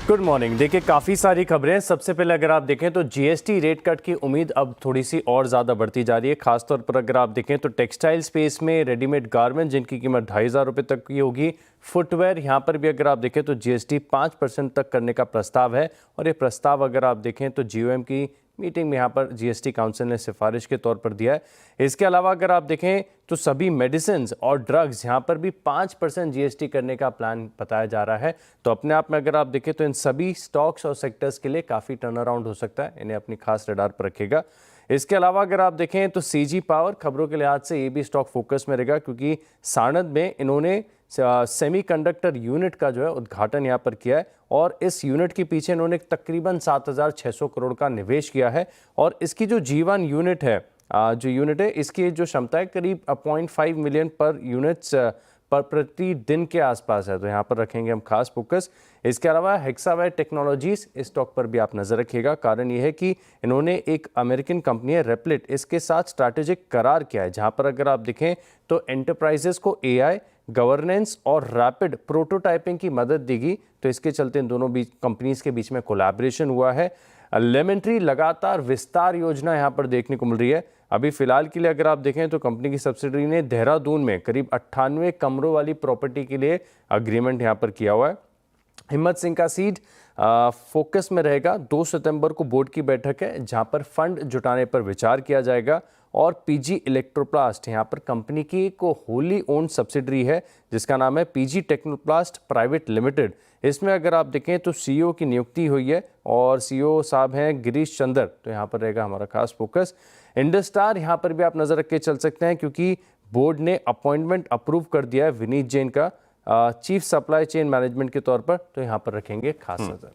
Good morning. देखिए काफ़ी सारी खबरें हैं। सबसे पहले अगर आप देखें तो जीएसटी रेट कट की उम्मीद अब थोड़ी सी और ज़्यादा बढ़ती जा रही है। खासतौर पर अगर आप देखें तो टेक्सटाइल स्पेस में रेडीमेड गारमेंट जिनकी कीमत 2,500 रुपये तक की होगी, फुटवेयर यहाँ पर भी अगर आप देखें तो जीएसटी 5% तक करने का प्रस्ताव है। और ये प्रस्ताव अगर आप देखें तो जीओएम की मीटिंग में यहाँ पर जीएसटी काउंसिल ने सिफारिश के तौर पर दिया है। इसके अलावा अगर आप देखें तो सभी मेडिसिन और ड्रग्स यहाँ पर भी 5% जीएसटी करने का प्लान बताया जा रहा है। तो अपने आप में अगर आप देखें तो इन सभी स्टॉक्स और सेक्टर्स के लिए काफ़ी टर्न अराउंड हो सकता है, इन्हें अपनी खास रडार पर रखेगा। इसके अलावा अगर आप देखें तो सीजी पावर खबरों के लिहाज से ये भी स्टॉक फोकस में रहेगा, क्योंकि सानद में इन्होंने सेमीकंडक्टर यूनिट का जो है उद्घाटन यहाँ पर किया है और इस यूनिट के पीछे इन्होंने तकरीबन 7,600 करोड़ का निवेश किया है। और इसकी जो G1 यूनिट है, इसकी जो क्षमता है करीब 0.5 मिलियन पर यूनिट्स पर प्रति दिन के आसपास है। तो यहाँ पर रखेंगे हम खास फोकस। इसके अलावा हेक्सावेयर टेक्नोलॉजीज इस स्टॉक पर भी आप नजर रखिएगा। कारण यह है कि इन्होंने एक अमेरिकन कंपनी है रेपलिट, इसके साथ स्ट्रैटेजिक करार किया है, जहाँ पर अगर आप देखें तो एंटरप्राइजेस को AI गवर्नेंस और रैपिड प्रोटोटाइपिंग की मदद देगी। तो इसके चलते इन दोनों कंपनीज के बीच में कोलैबोरेशन हुआ है। लेमन ट्री लगातार विस्तार योजना यहाँ पर देखने को मिल रही है। अभी फिलहाल के लिए अगर आप देखें तो कंपनी की सब्सिडरी ने देहरादून में करीब 98 कमरों वाली प्रॉपर्टी के लिए अग्रीमेंट यहाँ पर किया हुआ है। हिम्मत सिंह का सीड फोकस में रहेगा। 2 सितंबर को बोर्ड की बैठक है, जहां पर फंड जुटाने पर विचार किया जाएगा। और पीजी इलेक्ट्रोप्लास्ट यहाँ पर कंपनी की को होली ओन्ड सब्सिडरी है, जिसका नाम है पीजी टेक्नोप्लास्ट प्राइवेट लिमिटेड। इसमें अगर आप देखें तो सीईओ की नियुक्ति हुई है और सीईओ साहब हैं गिरीश चंद्र। तो यहाँ पर रहेगा हमारा खास फोकस। इंडस्टार यहाँ पर भी आप नजर रख के चल सकते हैं, क्योंकि बोर्ड ने अपॉइंटमेंट अप्रूव कर दिया है विनीत जैन का चीफ सप्लाई चेन मैनेजमेंट के तौर पर। तो यहाँ पर रखेंगे खास नजर।